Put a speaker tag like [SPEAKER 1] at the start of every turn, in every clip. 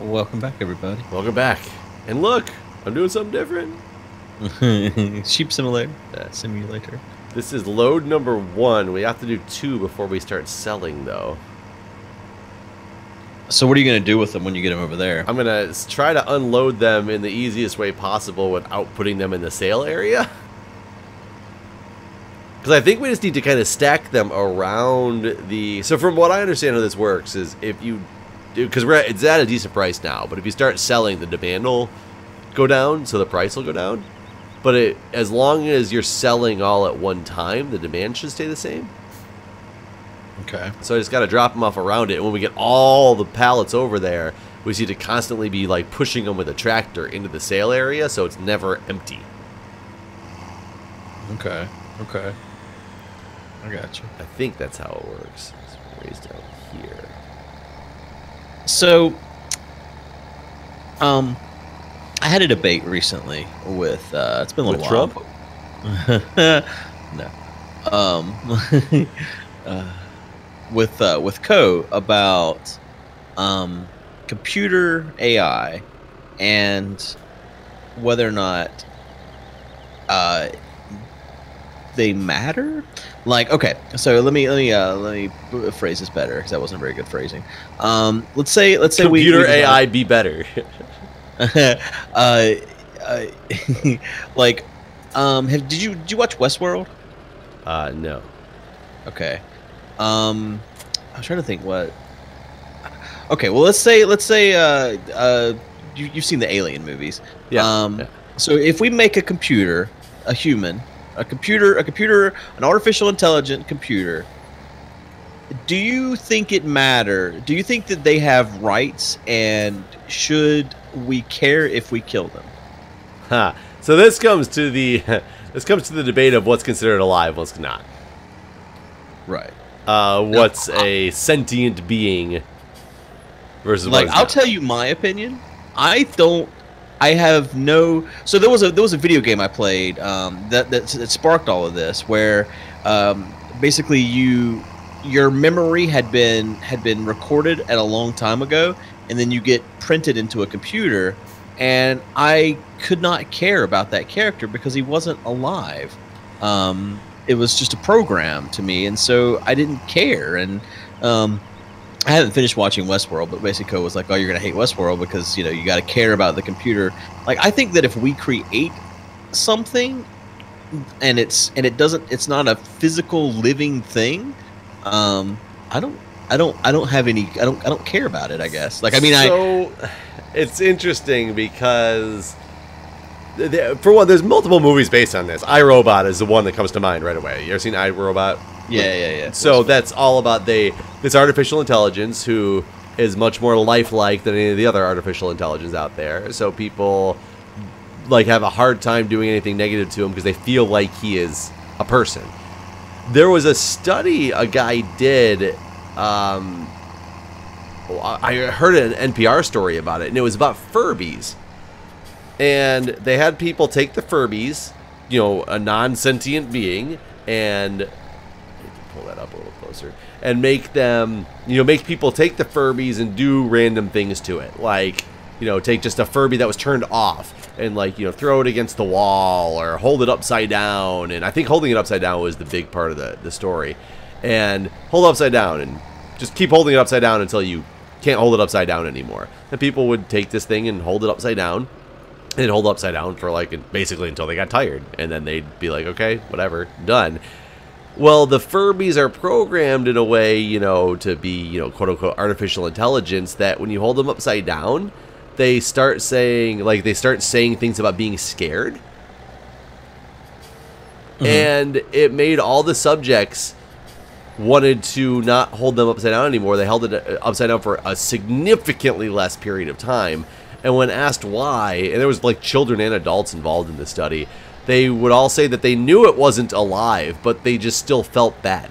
[SPEAKER 1] Welcome back, everybody.
[SPEAKER 2] Welcome back. And look, I'm doing something different.
[SPEAKER 1] Sheep simulator.
[SPEAKER 2] This is load number 1. We have to do 2 before we start selling, though.
[SPEAKER 1] So what are you going to do with them when you get them over there?
[SPEAKER 2] I'm going to try to unload them in the easiest way possible without putting them in the sale area. Because I think we just need to kind of stack them around the... So from what I understand how this works is if you... Because it's at a decent price now, but if you start selling, the demand will go down, so the price will go down. But as long as you're selling all at one time, the demand should stay the same.
[SPEAKER 1] Okay.
[SPEAKER 2] So I just got to drop them off around it. And when we get all the pallets over there, we need to constantly be like pushing them with a tractor into the sale area, so it's never empty.
[SPEAKER 1] Okay. Okay. I got you.
[SPEAKER 2] I think that's how it works. It's raised down here.
[SPEAKER 1] So, I had a debate recently with it's been a little while.
[SPEAKER 2] Trump?
[SPEAKER 1] No. With Co about computer AI and whether or not they matter. Like, okay, so let me phrase this better because that wasn't very good phrasing. Let's say
[SPEAKER 2] computer AI be better.
[SPEAKER 1] Like, did you watch Westworld?
[SPEAKER 2] No.
[SPEAKER 1] Okay. I was trying to think what. Okay, well, let's say you've seen the Alien movies.
[SPEAKER 2] Yeah. Yeah.
[SPEAKER 1] So if we make a computer, a human, an artificial intelligent computer, do you think it matter? Do you think that they have rights, and should we care if we kill them?
[SPEAKER 2] Huh. So this comes to the debate of what's considered alive, what's not.
[SPEAKER 1] Right.
[SPEAKER 2] What's a sentient being versus
[SPEAKER 1] like,
[SPEAKER 2] what's
[SPEAKER 1] I'll
[SPEAKER 2] not.
[SPEAKER 1] tell you my opinion. I have no. So there was a video game I played that sparked all of this, where basically your memory had been recorded at a long time ago, and then you get printed into a computer, and I could not care about that character because he wasn't alive. It was just a program to me, and so I didn't care. And I haven't finished watching Westworld, but basically Co was like, "Oh, you're gonna hate Westworld because you got to care about the computer." Like, I think that if we create something and it's not a physical living thing, I don't care about it, I guess. Like, I mean,
[SPEAKER 2] so it's interesting because for one, there's multiple movies based on this. iRobot is the one that comes to mind right away. You ever seen iRobot?
[SPEAKER 1] Yeah.
[SPEAKER 2] So that's all about this artificial intelligence who is much more lifelike than any of the other artificial intelligence out there. So people like have a hard time doing anything negative to him because they feel like he is a person. There was a study a guy did. I heard an NPR story about it, and it was about Furbies. And they had people take the Furbies, a non-sentient being, and pull that up a little closer, and make them, make people take the Furbies and do random things to it, like, take just a Furby that was turned off and, like, throw it against the wall or hold it upside down. And I think holding it upside down was the big part of the story. And hold it upside down and just keep holding it upside down until you can't hold it upside down anymore. And people would take this thing and hold it upside down and hold it upside down for, like, basically until they got tired. And then they'd be like, okay, whatever, done. Well, the Furbies are programmed in a way, to be, quote-unquote artificial intelligence, that when you hold them upside down, they start saying things about being scared. Mm-hmm. And it made all the subjects wanted to not hold them upside down anymore. They held it upside down for a significantly less period of time. And when asked why, and there was like children and adults involved in the study, they would all say that they knew it wasn't alive, but they just still felt bad.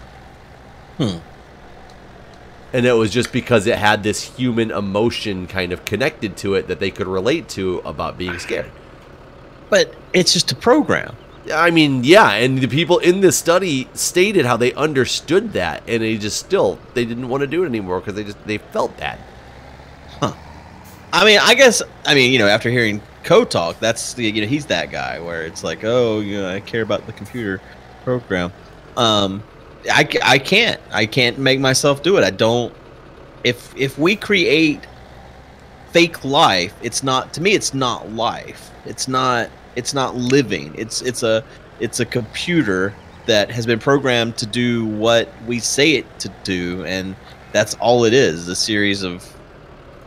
[SPEAKER 2] And it was just because it had this human emotion kind of connected to it that they could relate to about being scared.
[SPEAKER 1] But it's just a program.
[SPEAKER 2] I mean, yeah, and the people in this study stated how they understood that, and they didn't want to do it anymore because they felt bad.
[SPEAKER 1] Huh. I mean, I guess, after hearing code talk, that's he's that guy where it's like, oh, I care about the computer program. I can't make myself do it. I don't. If we create fake life, it's not, to me, it's not life. It's not living. It's a computer that has been programmed to do what we say it to do, and that's all it is, a series of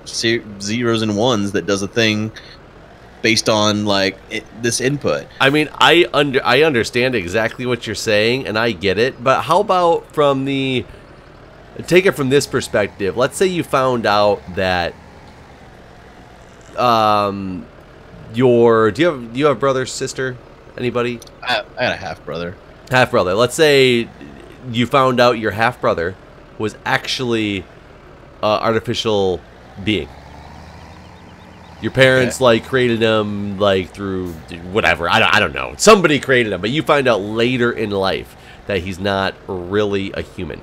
[SPEAKER 1] zeros and ones that does a thing based on this input.
[SPEAKER 2] I mean, I understand exactly what you're saying, and I get it, but how about take it from this perspective. Let's say you found out that do you have brother, sister, anybody?
[SPEAKER 1] I had a half brother.
[SPEAKER 2] Let's say you found out your half brother was actually artificial being. Your parents created him through whatever. I don't know. Somebody created him, but you find out later in life that he's not really a human.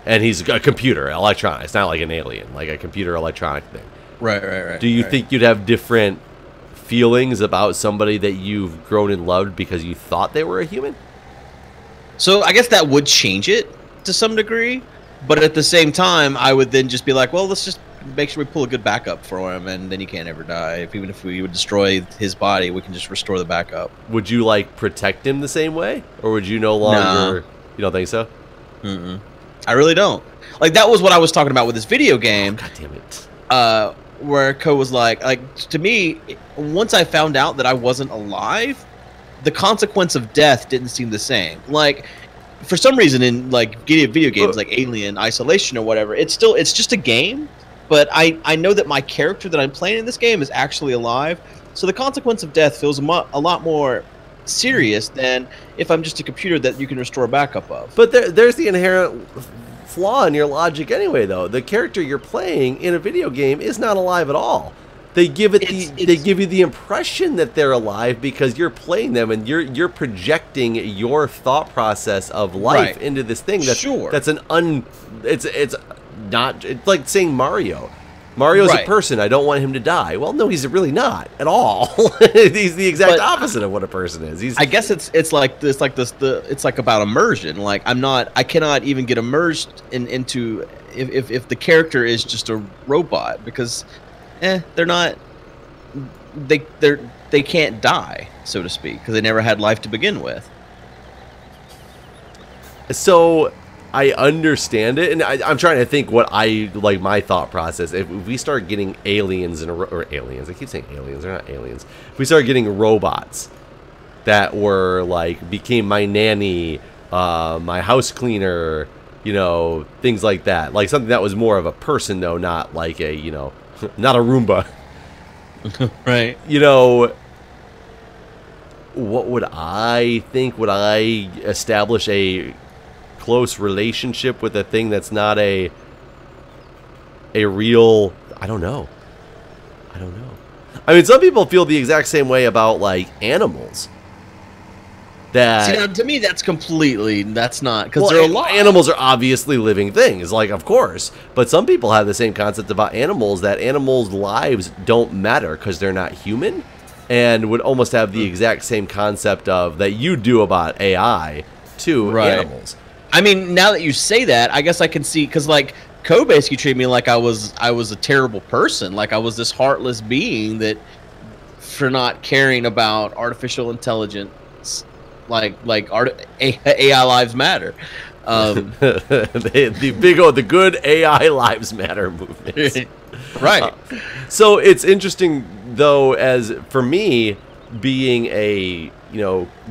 [SPEAKER 2] And he's a computer, electronic. It's not like an alien, like a computer electronic thing.
[SPEAKER 1] Right.
[SPEAKER 2] Do you think you'd have different feelings about somebody that you've grown and loved because you thought they were a human?
[SPEAKER 1] So I guess that would change it to some degree, but at the same time, I would then just be like, well, let's just make sure we pull a good backup for him, and then he can't ever die. Even if we would destroy his body, we can just restore the backup.
[SPEAKER 2] Would you protect him the same way, or would you no longer? You don't think so?
[SPEAKER 1] I really don't. That was what I was talking about with this video game.
[SPEAKER 2] Oh, God damn it.
[SPEAKER 1] Where Ko was to me, once I found out that I wasn't alive, the consequence of death didn't seem the same. For some reason in video games like Alien Isolation or whatever, it's just a game, but I know that my character that I'm playing in this game is actually alive, so the consequence of death feels a lot more serious than if I'm just a computer that you can restore a backup of.
[SPEAKER 2] But there's the inherent flaw in your logic anyway, though. The character you're playing in a video game is not alive at all. They give you the impression that they're alive because you're playing them, and you're projecting your thought process of life into this thing. It's like saying Mario. Mario's a person. I don't want him to die. Well, no, he's really not at all. He's the exact opposite of what a person is. I
[SPEAKER 1] guess it's about immersion. I cannot even get immersed into if the character is just a robot, because they're not, they can't die, so to speak, because they never had life to begin with.
[SPEAKER 2] So I understand it, and I'm trying to think what my thought process. If we start getting aliens or aliens, I keep saying aliens, they're not aliens. If we start getting robots that were became my nanny, my house cleaner, things like that, something that was more of a person though, not not a Roomba.
[SPEAKER 1] Right.
[SPEAKER 2] What would I think? Would I establish a close relationship with a thing that's not a real? I don't know. I mean, some people feel the exact same way about animals.
[SPEAKER 1] To me, that's not, because they're alive.
[SPEAKER 2] Animals are obviously living things, of course. But some people have the same concept about animals, that animals' lives don't matter because they're not human, and would almost have the exact same concept of that you do about AI to animals.
[SPEAKER 1] I mean, now that you say that, I guess I can see, because Ko basically treated me like I was a terrible person, I was this heartless being that, for not caring about artificial intelligence, AI lives matter.
[SPEAKER 2] The good AI lives matter movement.
[SPEAKER 1] Right.
[SPEAKER 2] So it's interesting though, as for me, being a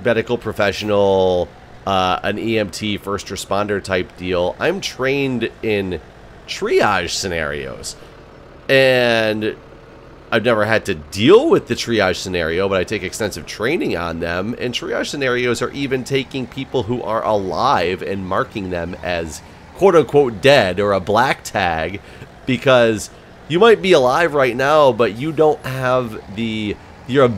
[SPEAKER 2] medical professional, an EMT, first responder type deal, I'm trained in triage scenarios, and I've never had to deal with the triage scenario, but I take extensive training on them. And triage scenarios are even taking people who are alive and marking them as quote-unquote dead, or a black tag, because you might be alive right now, but you don't have your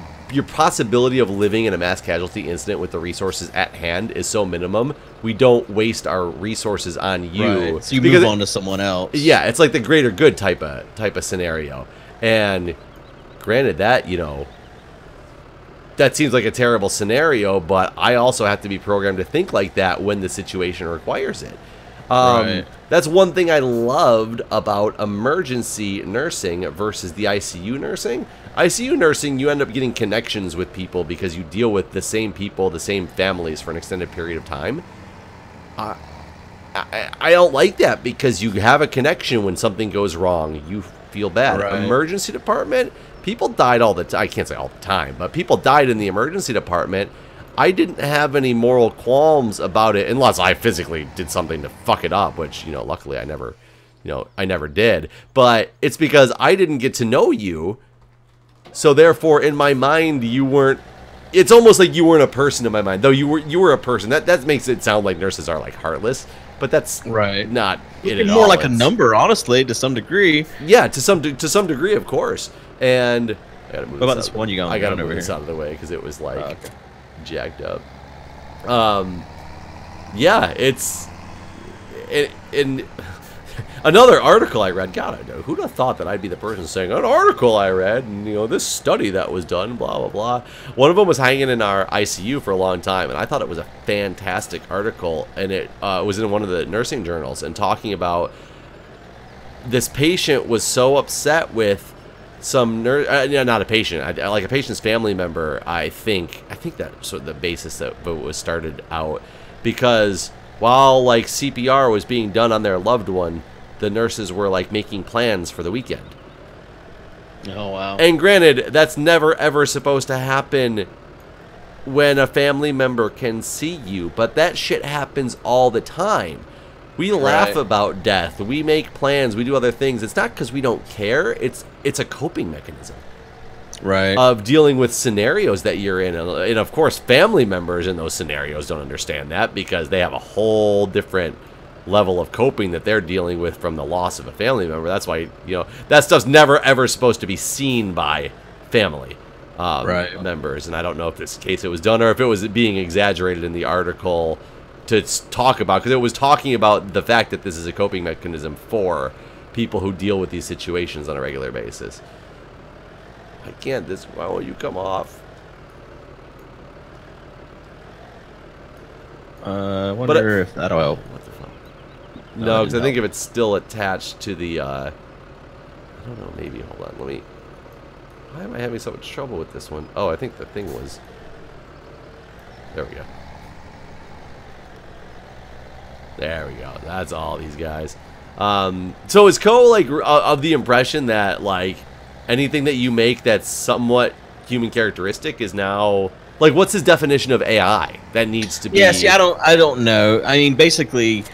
[SPEAKER 2] possibility of living in a mass casualty incident with the resources at hand is so minimum. We don't waste our resources on you.
[SPEAKER 1] Right. So you move on to someone else.
[SPEAKER 2] Yeah, it's like the greater good type of scenario. And granted that, you know, that seems like a terrible scenario, but I also have to be programmed to think like that when the situation requires it.
[SPEAKER 1] Right.
[SPEAKER 2] That's one thing I loved about emergency nursing versus the ICU nursing. ICU nursing, you end up getting connections with people because you deal with the same people, the same families for an extended period of time. I don't like that because you have a connection when something goes wrong. You feel bad.
[SPEAKER 1] Right.
[SPEAKER 2] Emergency department, people died all the time. I can't say all the time, but people died in the emergency department. I didn't have any moral qualms about it unless I physically did something to fuck it up, which, you know, luckily I never did. But it's because I didn't get to know you. So therefore, in my mind, you weren't. It's almost like you weren't a person in my mind, though you were a person. That makes it sound like nurses are like heartless, but that's not it at all.
[SPEAKER 1] More like a number, honestly, to some degree.
[SPEAKER 2] Yeah, to some degree, of course. And I gotta move.
[SPEAKER 1] What about this one you got?
[SPEAKER 2] I gotta move this out of the way because it was like jacked up. Yeah, it's in another article I read. God, I know who'd have thought that I'd be the person saying an article I read, and you know, this study that was done, blah blah blah. One of them was hanging in our ICU for a long time, and I thought it was a fantastic article, and it was in one of the nursing journals, and talking about this patient was so upset with some nurse, not a patient, like a patient's family member. I think that sort of the basis that it was started out, because while like CPR was being done on their loved one, the nurses were like making plans for the weekend.
[SPEAKER 1] Oh wow!
[SPEAKER 2] And granted, that's never ever supposed to happen when a family member can see you, but that shit happens all the time. We laugh about death. We make plans. We do other things. It's not because we don't care. It's a coping mechanism,
[SPEAKER 1] right?
[SPEAKER 2] Of dealing with scenarios that you're in, and of course, family members in those scenarios don't understand that because they have a whole different level of coping that they're dealing with from the loss of a family member. That's why, you know, that stuff's never ever supposed to be seen by family members. And I don't know if this case it was done or if it was being exaggerated in the article to talk about, because it was talking about the fact that this is a coping mechanism for people who deal with these situations on a regular basis. I can't. Why won't you come off?
[SPEAKER 1] I wonder if that'll help.
[SPEAKER 2] What the fuck? No, because I think if it's still attached to the, I don't know, maybe, hold on, why am I having so much trouble with this one? Oh, I think the thing was, there we go. There we go. That's all these guys. So is Ko like of the impression that like anything that you make that's somewhat human characteristic is now like, what's his definition of AI that needs to be?
[SPEAKER 1] Yeah, see, I don't know. I mean, basically,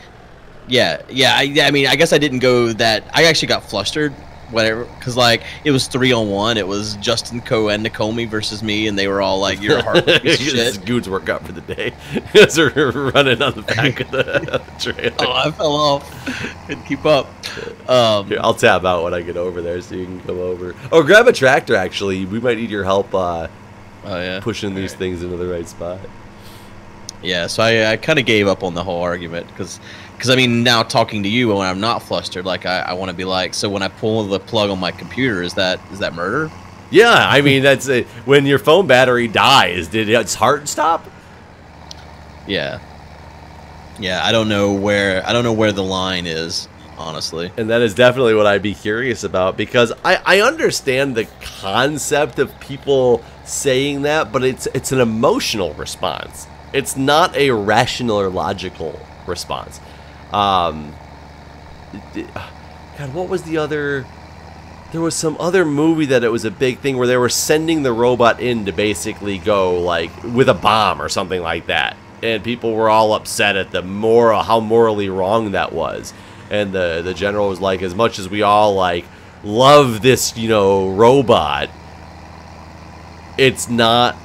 [SPEAKER 1] yeah. I mean, I guess I didn't go that. I actually got flustered, whatever, because like it was 3-on-1. It was Justin, Ko, and Nakomi versus me, and they were all like, "You're a heartless piece of shit."
[SPEAKER 2] This is Guude's workout for the day. As we're running on the back of the trailer.
[SPEAKER 1] Oh, I fell off. Couldn't keep up.
[SPEAKER 2] Here, I'll tab out when I get over there, so you can come over. Oh, grab a tractor. Actually, we might need your help. Pushing these things into the right spot.
[SPEAKER 1] Yeah, so I kind of gave up on the whole argument because I mean, now talking to you when I'm not flustered, like I want to be like, so when I pull the plug on my computer, is that murder?
[SPEAKER 2] Yeah, I mean that's it. When your phone battery dies, did its heart stop?
[SPEAKER 1] Yeah. I don't know where the line is, honestly.
[SPEAKER 2] And that is definitely what I'd be curious about, because I understand the concept of people saying that, but it's an emotional response. It's not a rational or logical response. God, what was the other? There was some other movie that it was a big thing where they were sending the robot in to basically go like with a bomb or something like that, and people were all upset at how morally wrong that was. And the general was like, as much as we all like love this, you know, robot, it's not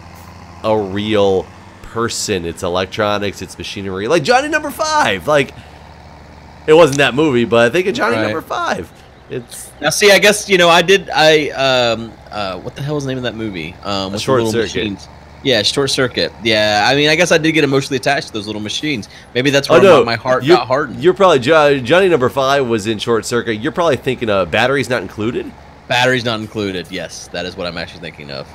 [SPEAKER 2] a real person. It's electronics. It's machinery. Like Johnny Number 5. Like, it wasn't that movie, but I think of Johnny Number 5. It's
[SPEAKER 1] now. See, I guess you know what the hell was the name of that movie?
[SPEAKER 2] Short Circuit.
[SPEAKER 1] Machines. Yeah, Short Circuit. Yeah, I mean, I guess I did get emotionally attached to those little machines. Maybe that's where my heart got hardened.
[SPEAKER 2] You're probably Johnny Number 5 was in Short Circuit. You're probably thinking batteries not included.
[SPEAKER 1] Batteries not included. Yes, that is what I'm actually thinking of.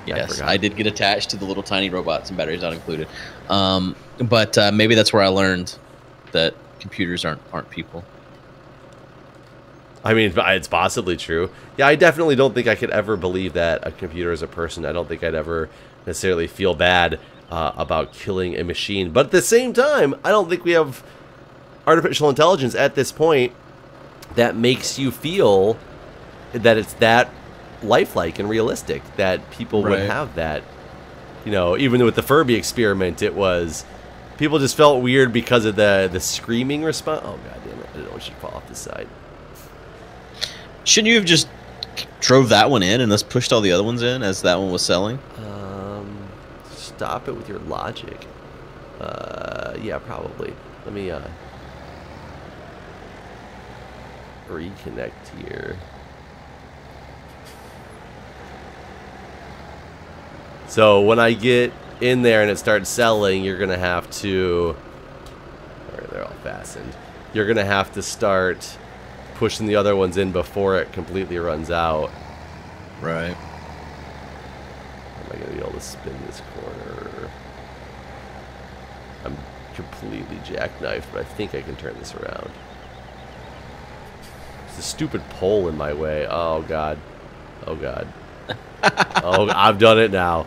[SPEAKER 2] Yeah,
[SPEAKER 1] Yes, I did get attached to the little tiny robots and batteries not included. But maybe that's where I learned that computers aren't people.
[SPEAKER 2] I mean, it's possibly true. Yeah, I definitely don't think I could ever believe that a computer is a person. I don't think I'd ever necessarily feel bad about killing a machine. But at the same time, I don't think we have artificial intelligence at this point that makes you feel that it's that lifelike and realistic, that people would have that. You know, even with the Furby experiment, it was... People just felt weird because of the screaming response. Oh, god damn it. I didn't want you to fall off the side.
[SPEAKER 1] Shouldn't you have just drove that one in and thus pushed all the other ones in as that one was selling?
[SPEAKER 2] Stop it with your logic. Yeah, probably. Let me reconnect here. So when I get in there and it starts selling, you're gonna have to... Alright, they're all fastened. You're gonna have to start pushing the other ones in before it completely runs out.
[SPEAKER 1] Right.
[SPEAKER 2] Am I gonna be able to spin this corner? I'm completely jackknifed, but I think I can turn this around. There's a stupid pole in my way. Oh god. Oh god. Oh, I've done it now.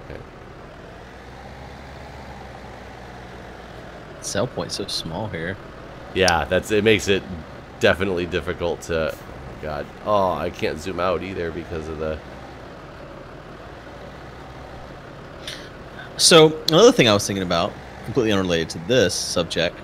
[SPEAKER 2] Okay.
[SPEAKER 1] Sell point's so small here.
[SPEAKER 2] Yeah, it makes it definitely difficult to... Oh, God. Oh, I can't zoom out either because of the...
[SPEAKER 1] So, another thing I was thinking about, completely unrelated to this subject,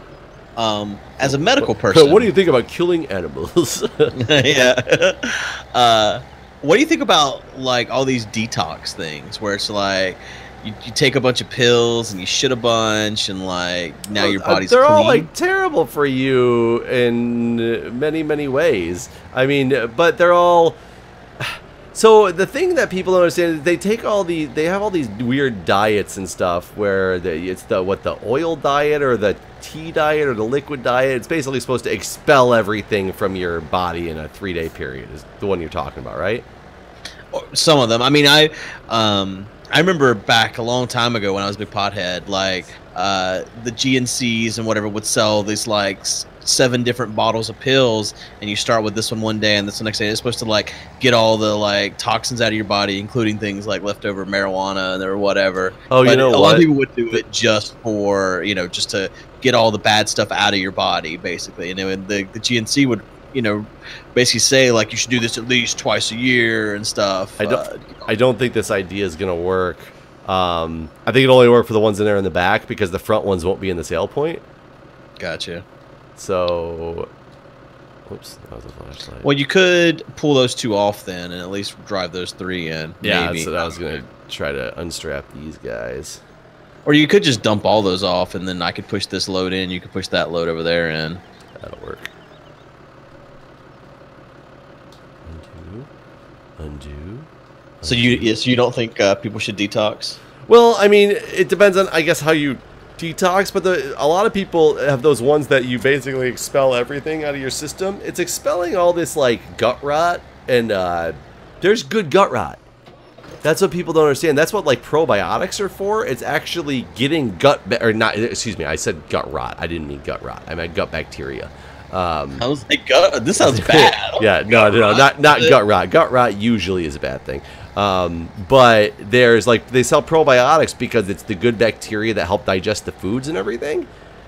[SPEAKER 1] as a medical person...
[SPEAKER 2] What do you think about killing animals?
[SPEAKER 1] Yeah. What do you think about, like, all these detox things, where it's like... You take a bunch of pills and you shit a bunch and like now your body's
[SPEAKER 2] they're
[SPEAKER 1] clean.
[SPEAKER 2] All like terrible for you in many ways. I mean, but they're all... So the thing that people don't understand is they have all these weird diets and stuff where it's the oil diet or the tea diet or the liquid diet. It's basically supposed to expel everything from your body in a 3-day period is the one you're talking about, right?
[SPEAKER 1] Some of them. I mean, I remember back a long time ago when I was a big pothead, like the GNCs and whatever would sell these like 7 different bottles of pills, and you start with this one day and this one next day. It's supposed to like get all the like toxins out of your body, including things like leftover marijuana or whatever.
[SPEAKER 2] Oh,
[SPEAKER 1] but
[SPEAKER 2] you know what?
[SPEAKER 1] A lot of people would do it just for, you know, just to get all the bad stuff out of your body, basically. And then the GNC would, you know, basically say like you should do this at least twice a year and stuff.
[SPEAKER 2] I don't think this idea is gonna work. I think it'll only work for the ones in there in the back because the front ones won't be in the sale point.
[SPEAKER 1] Gotcha.
[SPEAKER 2] So, whoops, that was a flashlight.
[SPEAKER 1] Well, you could pull those 2 off then, and at least drive those 3 in.
[SPEAKER 2] Yeah,
[SPEAKER 1] maybe.
[SPEAKER 2] that's what I was gonna try to unstrap these guys.
[SPEAKER 1] Or you could just dump all those off, and then I could push this load in. You could push that load over there in.
[SPEAKER 2] That'll work. Undo.
[SPEAKER 1] So you don't think people should detox?
[SPEAKER 2] Well, I mean, it depends on, I guess, how you detox, but a lot of people have those ones that you basically expel everything out of your system. It's expelling all this, like, gut rot, and there's good gut rot. That's what people don't understand. That's what, like, probiotics are for. It's actually getting or not, excuse me, I said gut rot. I didn't mean gut rot. I meant gut bacteria.
[SPEAKER 1] I was like, this sounds bad.
[SPEAKER 2] Yeah, no, not gut rot. Gut rot usually is a bad thing. But there's like they sell probiotics because it's the good bacteria that help digest the foods and everything.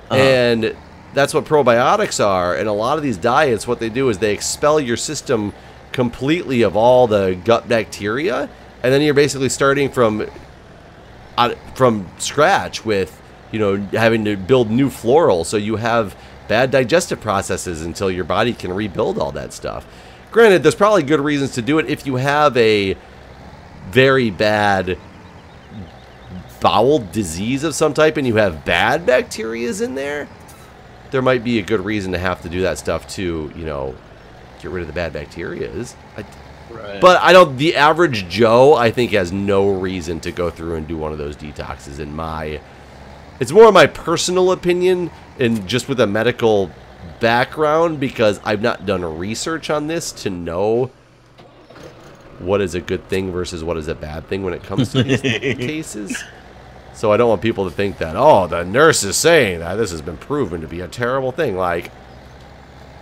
[SPEAKER 2] And that's what probiotics are. And a lot of these diets, what they do is they expel your system completely of all the gut bacteria, and then you're basically starting from scratch with, you know, having to build new floral, so you have bad digestive processes until your body can rebuild all that stuff. Granted, there's probably good reasons to do it if you have a very bad bowel disease of some type and you have bad bacterias in there. There might be a good reason to have to do that stuff to, you know, get rid of the bad bacterias.
[SPEAKER 1] Right.
[SPEAKER 2] But I don't. The average Joe, I think, has no reason to go through and do one of those detoxes. It's more of my personal opinion, and just with a medical background because I've not done research on this to know what is a good thing versus what is a bad thing when it comes to these cases. So I don't want people to think that, oh, the nurse is saying that this has been proven to be a terrible thing. Like,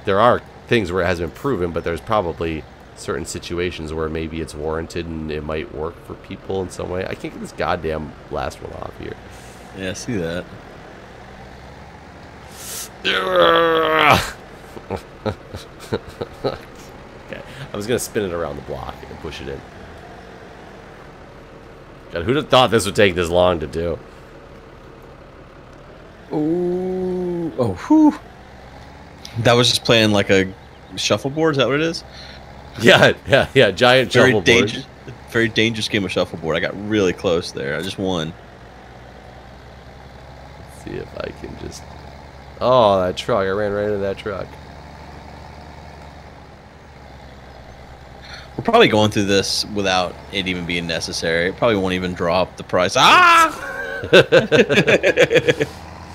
[SPEAKER 2] there are things where it has been proven, but there's probably certain situations where maybe it's warranted and it might work for people in some way. I can't get this goddamn last one off here.
[SPEAKER 1] Yeah, I see that.
[SPEAKER 2] Okay, I was gonna spin it around the block and push it in. God, who'd have thought this would take this long to do?
[SPEAKER 1] Ooh, oh, whew. That was just playing like a shuffleboard. Is that what it is?
[SPEAKER 2] Yeah. Giant shuffleboard.
[SPEAKER 1] Very dangerous game of shuffleboard. I got really close there. I just won.
[SPEAKER 2] Let's see if I can just. Oh, that truck! I ran right into that truck.
[SPEAKER 1] We're probably going through this without it even being necessary. It probably won't even drop the price. Ah!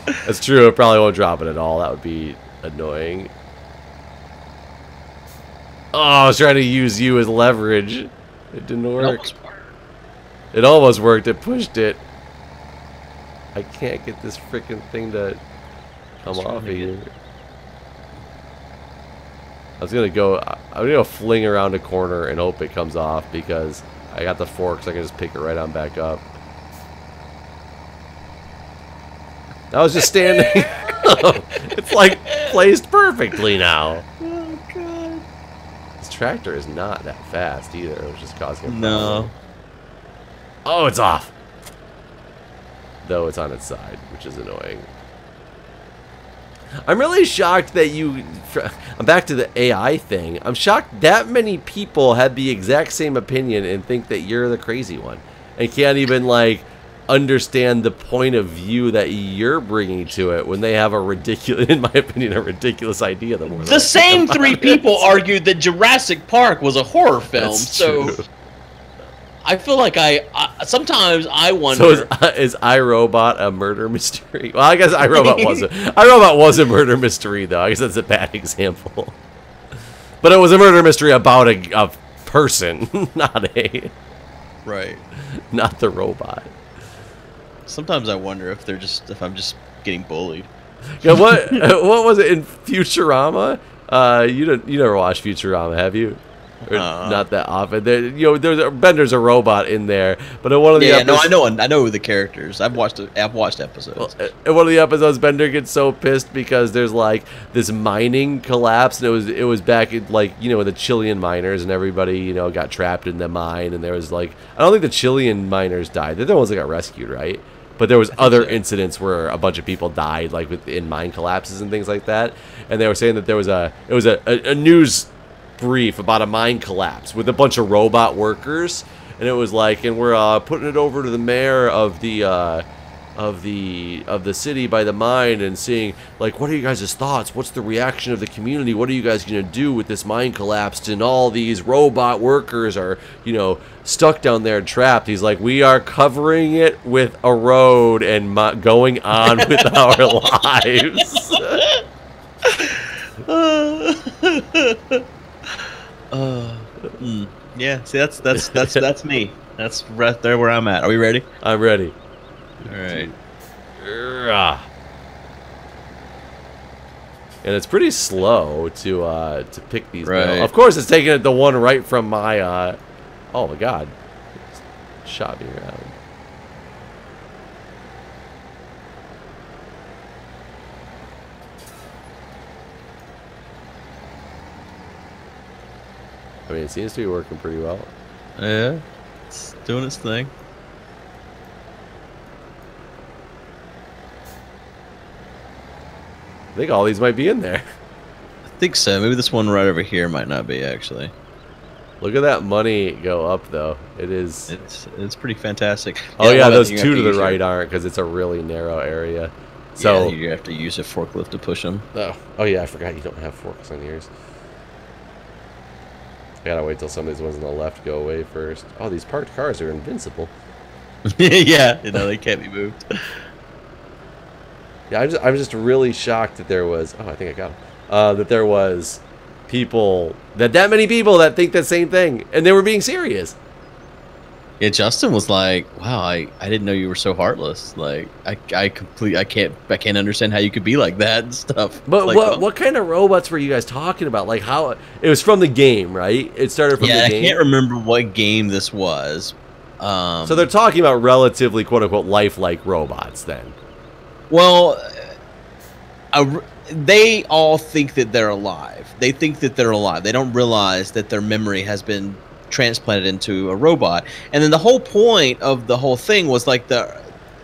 [SPEAKER 2] That's true. It probably won't drop it at all. That would be annoying. Oh, I was trying to use you as leverage. It didn't work. It almost worked. It pushed it. I can't get this freaking thing to come off either. I'm gonna fling around a corner and hope it comes off because I got the fork, so I can just pick it right on back up. I was just standing. It's like placed perfectly now.
[SPEAKER 1] Oh god.
[SPEAKER 2] This tractor is not that fast either. It was just causing a problem.
[SPEAKER 1] No.
[SPEAKER 2] Oh, it's off. Though it's on its side, which is annoying. I'm really shocked that I'm back to the AI thing. I'm shocked that many people have the exact same opinion and think that you're the crazy one. And can't even, like, understand the point of view that you're bringing to it when they have a ridiculous, in my opinion, a ridiculous idea.
[SPEAKER 1] The same three people argued that Jurassic Park was a horror film.
[SPEAKER 2] That's true.
[SPEAKER 1] I feel like sometimes I wonder.
[SPEAKER 2] So is iRobot a murder mystery? Well, I guess iRobot was a murder mystery, though. I guess that's a bad example. But it was a murder mystery about a person, not the robot.
[SPEAKER 1] Sometimes I wonder if I'm just getting bullied.
[SPEAKER 2] Yeah, what was it in Futurama? You never watched Futurama, have you? Or not that often. Bender's a robot in there, but in one of the episodes,
[SPEAKER 1] no, I know the characters. I've watched episodes.
[SPEAKER 2] In one of the episodes, Bender gets so pissed because there's like this mining collapse, and it was back in the Chilean miners, and everybody got trapped in the mine, and there was I don't think the Chilean miners died. They're the ones that got rescued, right? But there was other incidents where a bunch of people died, in mine collapses and things like that. And they were saying that it was a news brief about a mine collapse with a bunch of robot workers, and it was and we're putting it over to the mayor of the city by the mine and seeing what are you guys' thoughts? What's the reaction of the community? What are you guys gonna do with this mine collapse? And all these robot workers are stuck down there and trapped. He's like, we are covering it with a road and going on with our lives.
[SPEAKER 1] Yeah, see, that's me. That's right there where I'm at. Are we ready?
[SPEAKER 2] I'm ready.
[SPEAKER 1] All right.
[SPEAKER 2] And it's pretty slow to pick these.
[SPEAKER 1] Right.
[SPEAKER 2] Of course, it's taking it the one right from my. Oh my god! It shot me around. I mean, it seems to be working pretty well.
[SPEAKER 1] Yeah, it's doing its thing.
[SPEAKER 2] I think all these might be in there.
[SPEAKER 1] I think so. Maybe this one right over here might not be, actually.
[SPEAKER 2] Look at that money go up, though. It is.
[SPEAKER 1] It's pretty fantastic.
[SPEAKER 2] Oh yeah, those two to the right aren't, because it's a really narrow area. So
[SPEAKER 1] yeah, you have to use a forklift to push them.
[SPEAKER 2] Oh yeah, I forgot you don't have forks on yours. I gotta wait till some of these ones on the left go away first. Oh, these parked cars are invincible.
[SPEAKER 1] Yeah, they can't be moved.
[SPEAKER 2] Yeah, I'm just really shocked that there was. Oh, I think I got him. that there was that many people that think the same thing, and they were being serious.
[SPEAKER 1] Yeah, Justin was like, "Wow, I didn't know you were so heartless. Like, I can't understand how you could be like that and stuff."
[SPEAKER 2] But
[SPEAKER 1] like,
[SPEAKER 2] what kind of robots were you guys talking about? Like, how it was from the game, right? It started from the game.
[SPEAKER 1] I can't remember what game this was.
[SPEAKER 2] So they're talking about relatively quote unquote lifelike robots then.
[SPEAKER 1] Well, they all think that they're alive. They think that they're alive. They don't realize that their memory has been transplanted into a robot. And then the whole point of the whole thing was like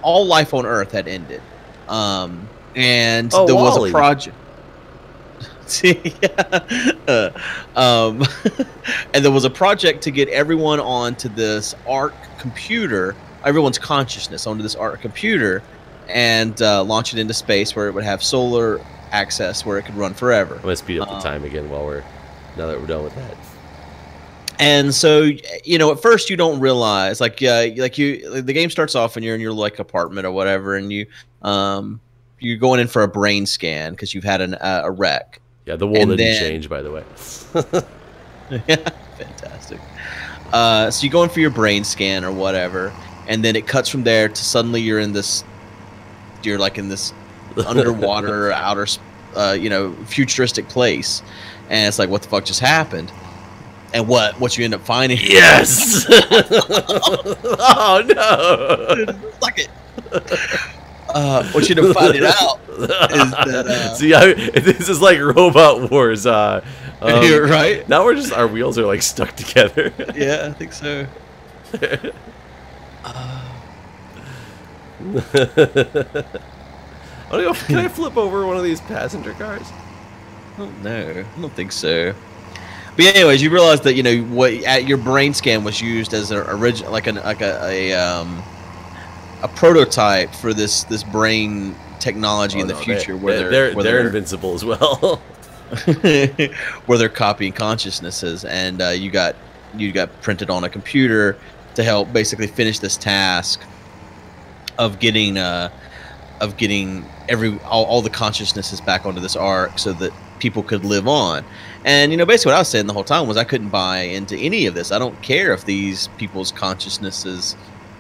[SPEAKER 1] all life on Earth had ended. And there was a project. And there was a project to get everyone onto this ARC computer, everyone's consciousness onto this ARC computer, and launch it into space where it would have solar access where it could run forever.
[SPEAKER 2] I'm gonna speed up the time again now that we're done with that.
[SPEAKER 1] And so, you know, at first you don't realize, the game starts off and you're in your like apartment or whatever, and you're going in for a brain scan because you've had a wreck.
[SPEAKER 2] Yeah, the wall didn't change, by the way.
[SPEAKER 1] Yeah, fantastic. So you go in for your brain scan or whatever, and then it cuts from there to suddenly you're like in this underwater outer, futuristic place, and it's like, what the fuck just happened? And what you end up finding?
[SPEAKER 2] Yes. Oh no!
[SPEAKER 1] Fuck it. What you end up finding out is that
[SPEAKER 2] see, this is like Robot Wars.
[SPEAKER 1] You're right.
[SPEAKER 2] Now our wheels are like stuck together.
[SPEAKER 1] Yeah, I think so.
[SPEAKER 2] Can I flip over one of these passenger cars?
[SPEAKER 1] Oh, no, I don't think so. But anyways, you realize that your brain scan was used as an original, a prototype for this brain technology in the future, where
[SPEAKER 2] they're invincible as well.
[SPEAKER 1] Where they're copying consciousnesses, and you got printed on a computer to help basically finish this task of getting all the consciousnesses back onto this arc so that people could live on. And basically what I was saying the whole time was I couldn't buy into any of this. I don't care if these people's consciousnesses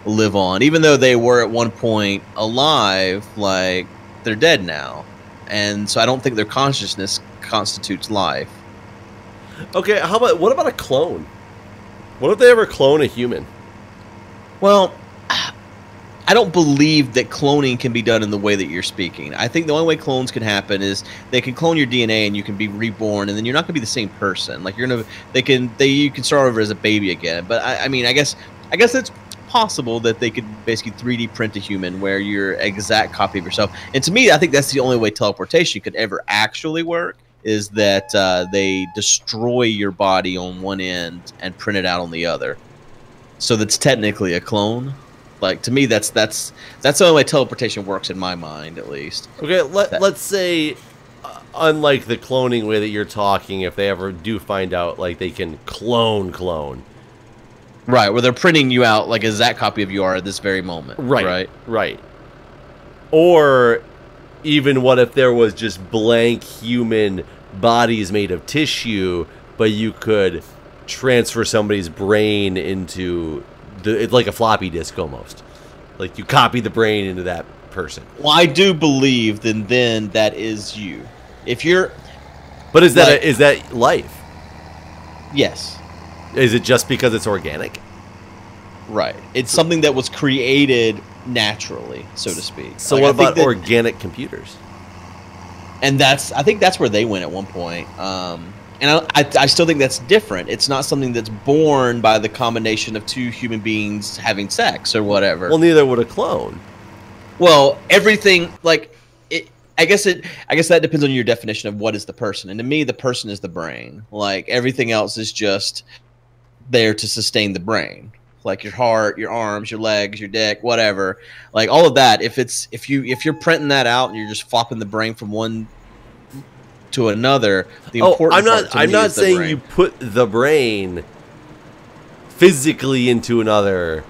[SPEAKER 1] live on, even though they were at one point alive. Like, they're dead now, and so I don't think their consciousness constitutes life.
[SPEAKER 2] Okay, what about a clone? What if they ever clone a human?
[SPEAKER 1] Well, I don't believe that cloning can be done in the way that you're speaking. I think the only way clones can happen is they can clone your DNA and you can be reborn, and then you're not going to be the same person. Like, you can start over as a baby again. But I mean, I guess it's possible that they could basically 3D print a human where you're an exact copy of yourself. And to me, I think that's the only way teleportation could ever actually work, is that they destroy your body on one end and print it out on the other. So that's technically a clone. Like, to me, that's the only way teleportation works in my mind, at least.
[SPEAKER 2] Okay, let's say, unlike the cloning way that you're talking, if they ever do find out, like, they can clone.
[SPEAKER 1] Right, where they're printing you out like an exact copy of you are at this very moment.
[SPEAKER 2] Right. Or even what if there was just blank human bodies made of tissue, but you could transfer somebody's brain into it's like a floppy disk almost. Like, you copy the brain into that person.
[SPEAKER 1] Well, I do believe then that is you. If you're...
[SPEAKER 2] But is that life?
[SPEAKER 1] Yes.
[SPEAKER 2] Is it just because it's organic?
[SPEAKER 1] Right. It's something that was created naturally, so to speak.
[SPEAKER 2] So what about organic computers?
[SPEAKER 1] And I think that's where they went at one point. And I still think that's different. It's not something that's born by the combination of two human beings having sex or whatever.
[SPEAKER 2] Well, neither would a clone.
[SPEAKER 1] Well, everything, like, I guess that depends on your definition of what is the person. And to me, the person is the brain. Like, everything else is just there to sustain the brain. Like your heart, your arms, your legs, your dick, whatever. Like, all of that. If you're printing that out and you're just flopping the brain from one to another, the important
[SPEAKER 2] I'm not saying you put the brain physically into another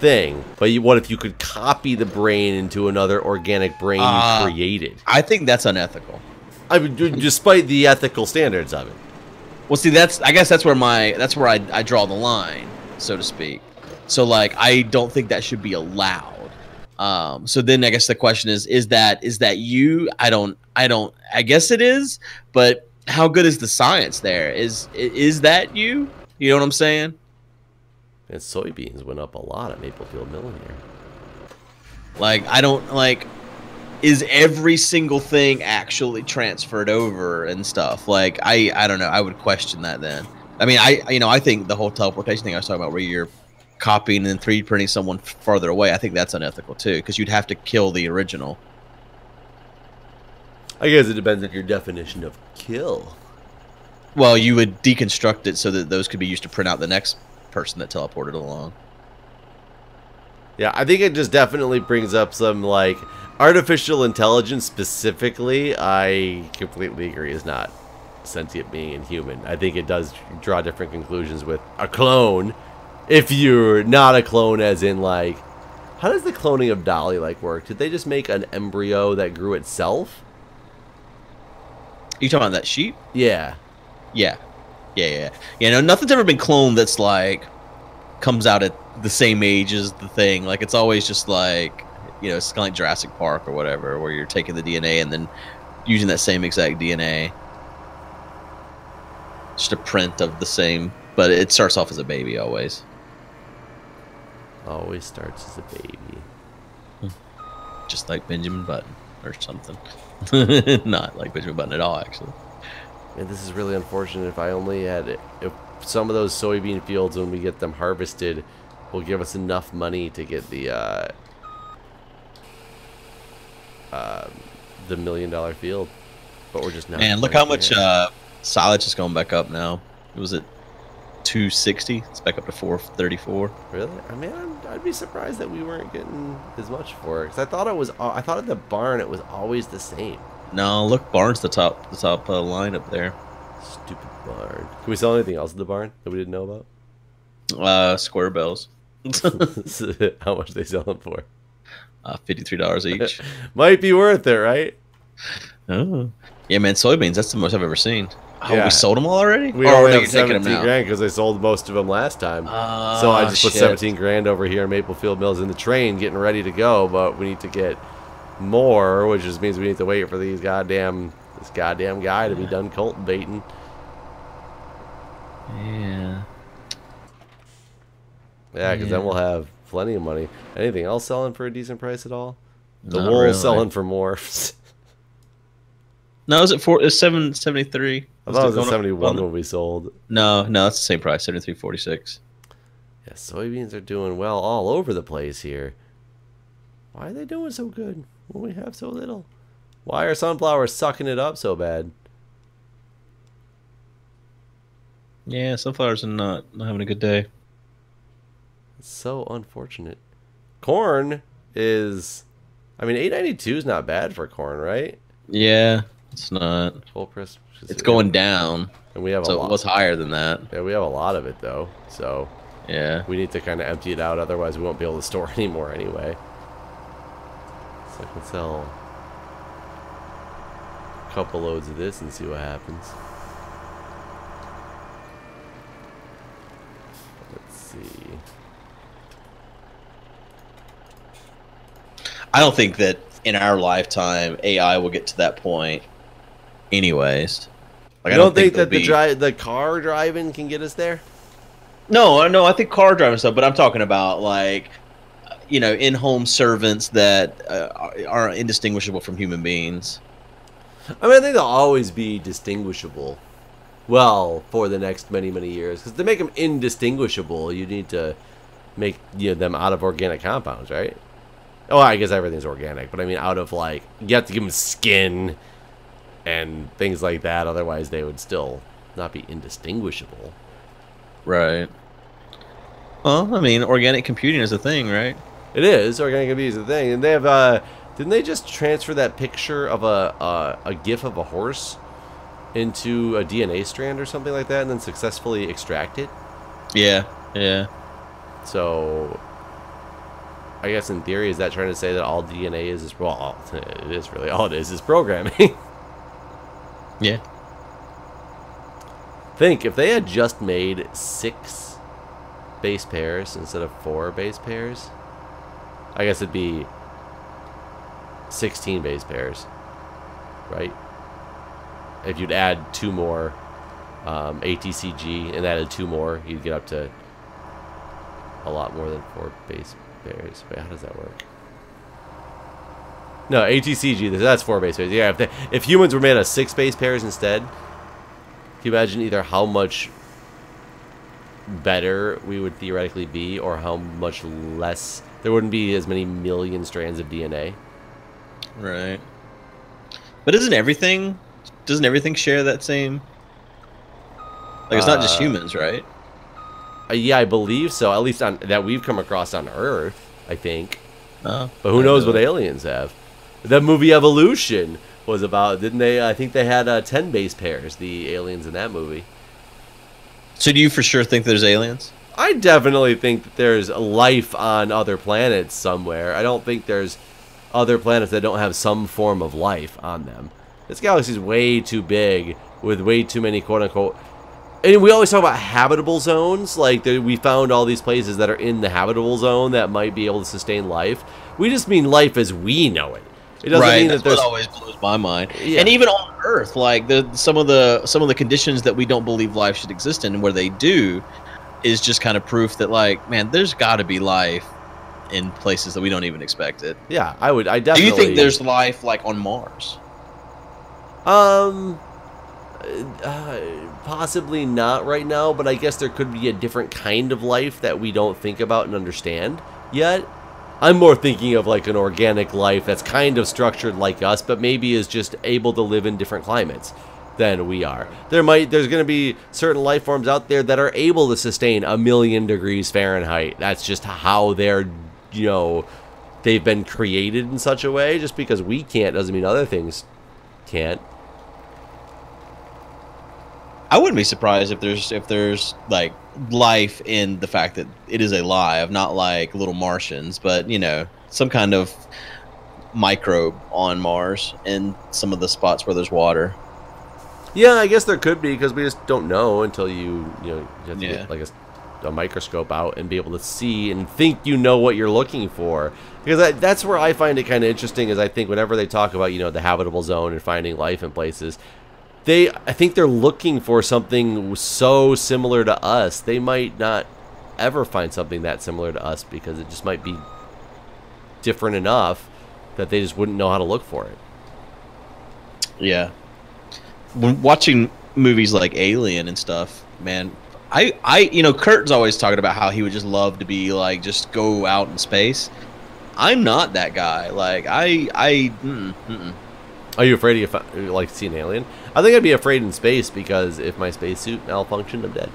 [SPEAKER 2] thing, but what if you could copy the brain into another organic brain you created?
[SPEAKER 1] I think that's unethical.
[SPEAKER 2] I mean, despite the ethical standards of it.
[SPEAKER 1] Well, see, I guess that's where I draw the line, so to speak. So like, I don't think that should be allowed. So then I guess the question is that you? I guess it is, but how good is the science there? Is that you? You know what I'm saying?
[SPEAKER 2] And soybeans went up a lot at Maplefield Mill here.
[SPEAKER 1] Like, I don't like. Is every single thing actually transferred over and stuff? Like, I don't know. I would question that then. I mean, I think the whole teleportation thing I was talking about, where you're copying and 3D printing someone farther away, I think that's unethical too, because you'd have to kill the original.
[SPEAKER 2] I guess it depends on your definition of kill.
[SPEAKER 1] Well, you would deconstruct it so that those could be used to print out the next person that teleported along.
[SPEAKER 2] Yeah, I think it just definitely brings up some, like, artificial intelligence specifically, I completely agree, is not sentient being and human. I think it does draw different conclusions with a clone. If you're not a clone, as in, like, how does the cloning of Dolly, like, work? Did they just make an embryo that grew itself?
[SPEAKER 1] You talking about that sheep?
[SPEAKER 2] Yeah.
[SPEAKER 1] Yeah. No, nothing's ever been cloned that's, like, comes out at the same age as the thing. Like, it's always just, like, you know, it's kind of like Jurassic Park or whatever, where you're taking the DNA and then using that same exact DNA. Just a print of the same, but it starts off as a baby always.
[SPEAKER 2] Always starts as a baby.
[SPEAKER 1] Just like Benjamin Button or something. Not like Benjamin Button at all, actually.
[SPEAKER 2] And this is really unfortunate. If I only had it, if some of those soybean fields, when we get them harvested, will give us enough money to get the $1 million field, but we're just not.
[SPEAKER 1] Man, look how much silage is going back up now. It was at 260. It's back up to 434.
[SPEAKER 2] Really? I mean, I'd be surprised that we weren't getting as much for it, because I thought it was. I thought at the barn it was always the same.
[SPEAKER 1] No, look, barn's the top line up there.
[SPEAKER 2] Stupid barn. Can we sell anything else at the barn that we didn't know about?
[SPEAKER 1] Square bells.
[SPEAKER 2] How much they sell them for?
[SPEAKER 1] $53 each.
[SPEAKER 2] Might be worth it, right?
[SPEAKER 1] Oh, yeah, man. Soybeans. That's the most I've ever seen. Oh,
[SPEAKER 2] Yeah.
[SPEAKER 1] We sold them all already?
[SPEAKER 2] We
[SPEAKER 1] or
[SPEAKER 2] only
[SPEAKER 1] are
[SPEAKER 2] have 17 grand because they sold most of them last time. So I just put 17 grand over here in Maplefield Mills in the train, getting ready to go. But we need to get more, which just means we need to wait for this goddamn guy to be done cultivating.
[SPEAKER 1] Yeah.
[SPEAKER 2] Yeah, because then we'll have plenty of money. Anything else selling for a decent price at all? The
[SPEAKER 1] Not
[SPEAKER 2] wool
[SPEAKER 1] really.
[SPEAKER 2] selling for more.
[SPEAKER 1] No, is it 773?
[SPEAKER 2] I thought it was at 71 when we sold.
[SPEAKER 1] No, it's the same price, 73.46.
[SPEAKER 2] Yeah, soybeans are doing well all over the place here. Why are they doing so good when we have so little? Why are sunflowers sucking it up so bad?
[SPEAKER 1] Yeah, sunflowers are not having a good day.
[SPEAKER 2] It's so unfortunate. Corn is, I mean, 892 is not bad for corn, right?
[SPEAKER 1] Yeah, it's not.
[SPEAKER 2] Full press.
[SPEAKER 1] It's going down.
[SPEAKER 2] And we have a
[SPEAKER 1] So
[SPEAKER 2] lot.
[SPEAKER 1] it was higher than that.
[SPEAKER 2] Yeah, we have a lot of it though. So
[SPEAKER 1] Yeah.
[SPEAKER 2] we need to kind of empty it out, otherwise we won't be able to store anymore anyway. So I can sell a couple loads of this and see what happens. Let's see.
[SPEAKER 1] I don't think that in our lifetime AI will get to that point anyways. Like,
[SPEAKER 2] You don't think that the car driving can get us there?
[SPEAKER 1] No, I think car driving stuff, but I'm talking about, like, you know, in-home servants that are indistinguishable from human beings.
[SPEAKER 2] I mean, I think they'll always be distinguishable. Well, for the next many, many years. Because to make them indistinguishable, you need to make them out of organic compounds, right? Oh, I guess everything's organic. But I mean, out of, like, you have to give them skin and things like that. Otherwise, they would still not be indistinguishable.
[SPEAKER 1] Right. Well, I mean, organic computing is a thing, right?
[SPEAKER 2] It is. Organic computing is a thing. And they have, didn't they just transfer that picture of a GIF of a horse into a DNA strand or something like that and then successfully extract it?
[SPEAKER 1] Yeah.
[SPEAKER 2] So, I guess in theory, is that trying to say that all DNA is, well, it is really, all it is programming.
[SPEAKER 1] Yeah.
[SPEAKER 2] Think if they had just made 6 base pairs instead of 4 base pairs, I guess it'd be 16 base pairs, right? If you'd add 2 more ATCG and added 2 more, you'd get up to a lot more than 4 base pairs. Wait, how does that work? No, ATCG, that's 4 base pairs. Yeah, if humans were made of 6 base pairs instead, can you imagine either how much better we would theoretically be, or how much less, there wouldn't be as many million strands of DNA?
[SPEAKER 1] Right. But doesn't everything share that same? Like, it's not just humans, right?
[SPEAKER 2] Yeah, I believe so. At least on that we've come across on Earth, I think.
[SPEAKER 1] Oh,
[SPEAKER 2] but who knows what aliens have? That movie Evolution was about, didn't they? I think they had 10 base pairs, the aliens in that movie.
[SPEAKER 1] So do you for sure think there's aliens?
[SPEAKER 2] I definitely think that there's life on other planets somewhere. I don't think there's other planets that don't have some form of life on them. This galaxy's way too big with way too many quote-unquote... And we always talk about habitable zones. Like, we found all these places that are in the habitable zone that might be able to sustain life. We just mean life as we know it. It doesn't mean that there's...
[SPEAKER 1] What always blows my mind. Yeah. And even on Earth, like, some of the conditions that we don't believe life should exist in, and where they do, is just kind of proof that, like, man, there's got to be life in places that we don't even expect it.
[SPEAKER 2] Yeah, I definitely...
[SPEAKER 1] Do you think there's life, like, on Mars?
[SPEAKER 2] Possibly not right now, but I guess there could be a different kind of life that we don't think about and understand yet. I'm more thinking of like an organic life that's kind of structured like us, but maybe is just able to live in different climates than we are. There's going to be certain life forms out there that are able to sustain 1,000,000 degrees Fahrenheit. That's just how they're, you know, they've been created in such a way. Just because we can't doesn't mean other things can't.
[SPEAKER 1] I wouldn't be surprised if there's like life in the fact that it is alive, not like little Martians, but you know, some kind of microbe on Mars and some of the spots where there's water.
[SPEAKER 2] Yeah, I guess there could be, because we just don't know until you have to get like a microscope out and be able to see and think you know what you're looking for. Because that's where I find it kind of interesting, is I think whenever they talk about, you know, the habitable zone and finding life in places, I think they're looking for something so similar to us. They might not ever find something that similar to us, because it just might be different enough that they just wouldn't know how to look for it.
[SPEAKER 1] Yeah. When watching movies like Alien and stuff, man, you know, Kurt's always talking about how he would just love to be like, just go out in space. I'm not that guy. Like,
[SPEAKER 2] Are you afraid of like see an alien? I think I'd be afraid in space, because if my spacesuit malfunctioned, I'm dead.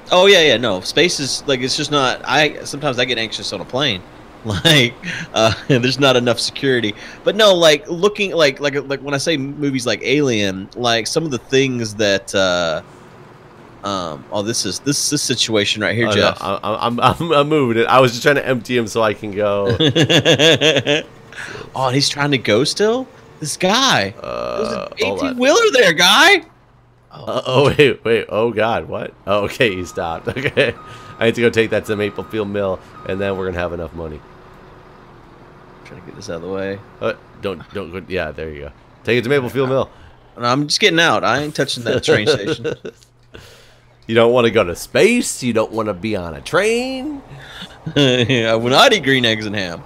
[SPEAKER 1] Oh yeah, no. Space is like, it's just not. Sometimes I get anxious on a plane. Like, there's not enough security. But no, like looking like when I say movies like Alien, like some of the things that this situation right here, Jeff.
[SPEAKER 2] No, I'm moving it. I was just trying to empty him so I can go.
[SPEAKER 1] Oh, and he's trying to go still? This guy. There's an 18-wheeler there, guy.
[SPEAKER 2] Oh, wait. Oh, God, what? Oh, okay, he stopped. Okay. I need to go take that to Maplefield Mill, and then we're going to have enough money.
[SPEAKER 1] Trying to get this out of the way.
[SPEAKER 2] Don't go. Yeah, there you go. Take it to Maplefield Mill.
[SPEAKER 1] No, I'm just getting out. I ain't touching that train station.
[SPEAKER 2] You don't want to go to space? You don't want to be on a train?
[SPEAKER 1] I will not eat green eggs and ham.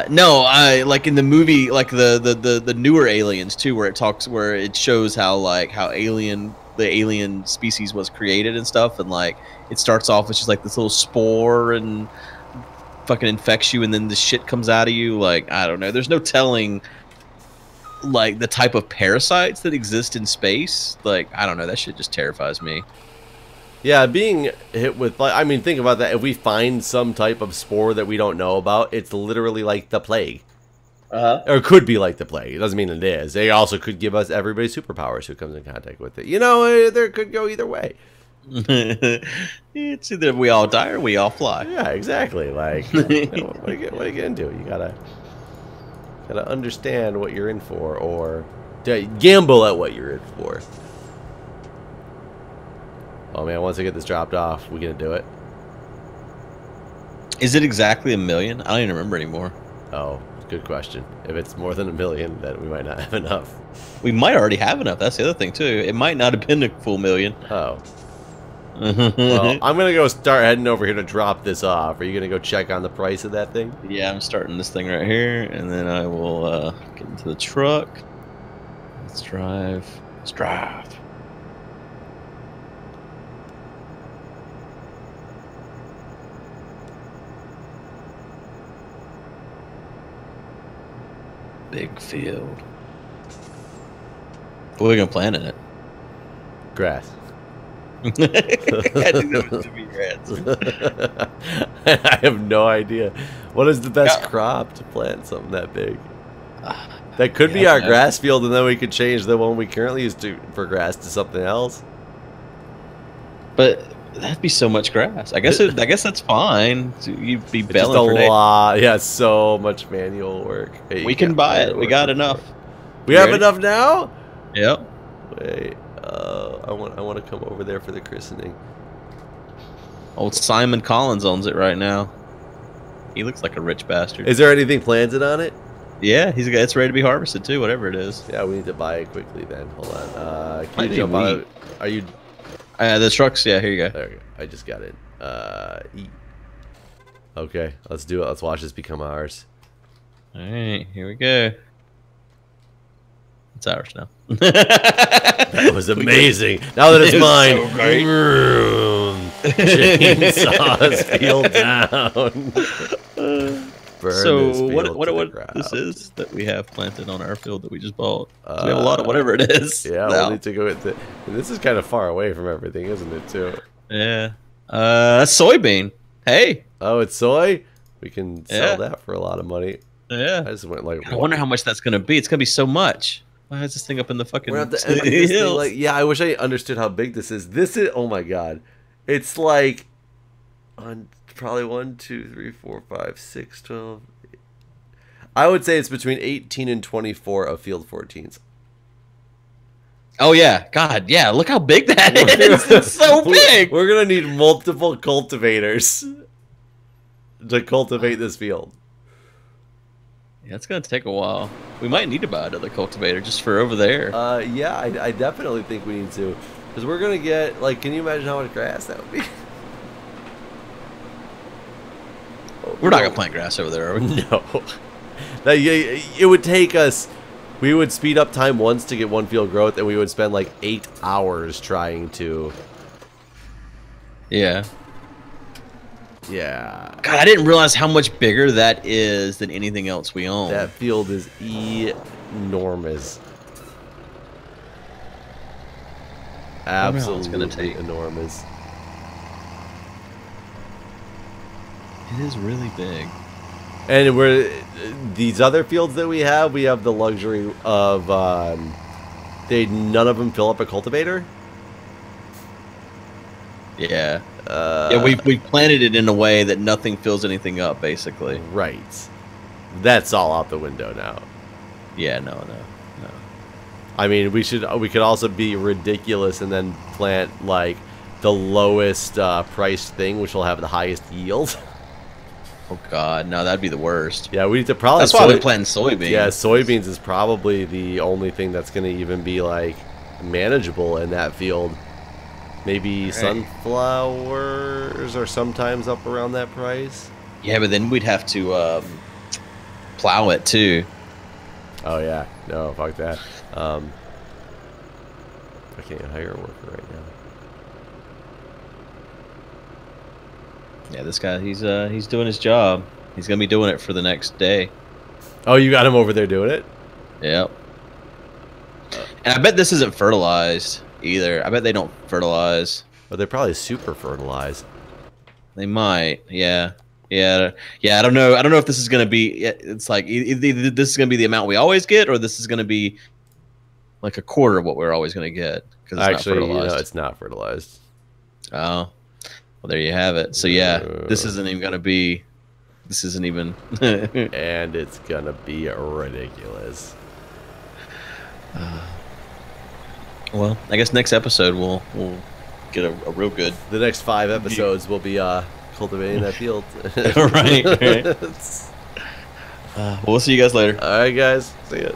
[SPEAKER 1] No, I like in the movie, like the newer Aliens too, where it shows how the alien species was created and stuff, and like it starts off as just like this little spore and fucking infects you, and then the shit comes out of you. Like, I don't know, there's no telling like the type of parasites that exist in space. Like, I don't know, that shit just terrifies me.
[SPEAKER 2] Yeah, being hit with, I mean, think about that. If we find some type of spore that we don't know about, it's literally like the plague. Or it could be like the plague. It doesn't mean it is. They also could give us everybody superpowers who comes in contact with it. You know, there could go either way.
[SPEAKER 1] It's either we all die or we all fly.
[SPEAKER 2] Yeah, exactly. Like, what are you going to do? You gotta Gotta understand what you're in for, or gamble at what you're in for. Oh man, once I get this dropped off, we gonna do it?
[SPEAKER 1] Is it exactly 1 million? I don't even remember anymore.
[SPEAKER 2] Oh, good question. If it's more than 1 million, then we might not have enough.
[SPEAKER 1] We might already have enough. That's the other thing too. It might not have been a full 1 million.
[SPEAKER 2] Oh. Well, I'm gonna go start heading over here to drop this off. Are you gonna go check on the price of that thing?
[SPEAKER 1] Yeah, I'm starting this thing right here, and then I will get into the truck. Let's drive. Let's drive. Big field. What are we gonna plant in it?
[SPEAKER 2] Grass.
[SPEAKER 1] I think that was to be grass.
[SPEAKER 2] I have no idea. What is the best crop to plant something that big? That could be our grass field, and then we could change the one we currently use for grass to something else.
[SPEAKER 1] But that'd be so much grass. I guess that's fine. You'd be
[SPEAKER 2] Just a lot. Yeah, so much manual work. Hey,
[SPEAKER 1] we can buy it. We got enough.
[SPEAKER 2] We have enough now?
[SPEAKER 1] Yep.
[SPEAKER 2] Wait. I want to come over there for the christening.
[SPEAKER 1] Old Simon Collins owns it right now. He looks like a rich bastard.
[SPEAKER 2] Is there anything planted on it?
[SPEAKER 1] Yeah, it's ready to be harvested too, whatever it is.
[SPEAKER 2] Yeah, we need to buy it quickly then. Hold on. Can you jump on it? Are you...
[SPEAKER 1] the trucks, yeah, here you go.
[SPEAKER 2] There we go. I just got it. Eat. Okay, let's do it. Let's watch this become ours.
[SPEAKER 1] Alright, here we go. It's ours now.
[SPEAKER 2] That was amazing. Now that it's mine. So chainsaws field down.
[SPEAKER 1] So what this is that we have planted on our field that we just bought? We have a lot of whatever it is.
[SPEAKER 2] Yeah, we'll need to go with it. This is kind of far away from everything, isn't it, too?
[SPEAKER 1] Yeah. Soybean. Hey.
[SPEAKER 2] Oh, it's soy? We can sell that for a lot of money.
[SPEAKER 1] Yeah.
[SPEAKER 2] I just went like...
[SPEAKER 1] I wonder how much that's going to be. It's going to be so much. Why is this thing up in the fucking
[SPEAKER 2] hills? Like, yeah, I wish I understood how big this is. This is... Oh, my God. It's like... Probably 1, 2, 3, 4, 5, 6, 12... I would say it's between 18 and 24 of field 14s.
[SPEAKER 1] Oh, yeah. God, yeah. Look how big that is. It's so big.
[SPEAKER 2] We're going to need multiple cultivators to cultivate this field.
[SPEAKER 1] Yeah, it's going to take a while. We might need to buy another cultivator just for over there.
[SPEAKER 2] Yeah, I definitely think we need to. Because we're going to get, like, can you imagine how much grass that would be?
[SPEAKER 1] We're not going to plant grass over there, are we?
[SPEAKER 2] No. It would take us... We would speed up time once to get one field growth, and we would spend like 8 hours trying to...
[SPEAKER 1] Yeah.
[SPEAKER 2] Yeah.
[SPEAKER 1] God, I didn't realize how much bigger that is than anything else we own.
[SPEAKER 2] That field is enormous. Absolutely enormous.
[SPEAKER 1] It is really big.
[SPEAKER 2] And these other fields that we have the luxury of none of them fill up a cultivator.
[SPEAKER 1] Yeah. Yeah, we've planted it in a way that nothing fills anything up, basically.
[SPEAKER 2] Right. That's all out the window now.
[SPEAKER 1] Yeah, no.
[SPEAKER 2] I mean, we could also be ridiculous and then plant like the lowest priced thing, which will have the highest yield.
[SPEAKER 1] Oh God, no, that'd be the worst.
[SPEAKER 2] Yeah, we need to probably.
[SPEAKER 1] That's why we're planting soybeans.
[SPEAKER 2] Yeah, soybeans is probably the only thing that's going to even be like manageable in that field. Maybe sunflowers are sometimes up around that price.
[SPEAKER 1] Yeah, but then we'd have to plow it too.
[SPEAKER 2] Oh yeah, no, fuck that. I can't hire a worker right now.
[SPEAKER 1] Yeah, this guy, he's doing his job. He's gonna be doing it for the next day.
[SPEAKER 2] Oh, you got him over there doing it?
[SPEAKER 1] Yep. And I bet this isn't fertilized either. I bet they don't fertilize.
[SPEAKER 2] But they're probably super fertilized.
[SPEAKER 1] They might. Yeah. I don't know. I don't know if this is gonna be. It's like either this is gonna be the amount we always get, or this is gonna be like a quarter of what we're always gonna get. Because
[SPEAKER 2] actually, it's not fertilized.
[SPEAKER 1] Oh. Well, there you have it. So yeah, this isn't even gonna be this isn't even.
[SPEAKER 2] And it's gonna be ridiculous.
[SPEAKER 1] Well, I guess next episode we'll get a real good.
[SPEAKER 2] The next 5 episodes will be cultivating that field.
[SPEAKER 1] Right. Well, we'll see you guys later.
[SPEAKER 2] All right, guys. See ya.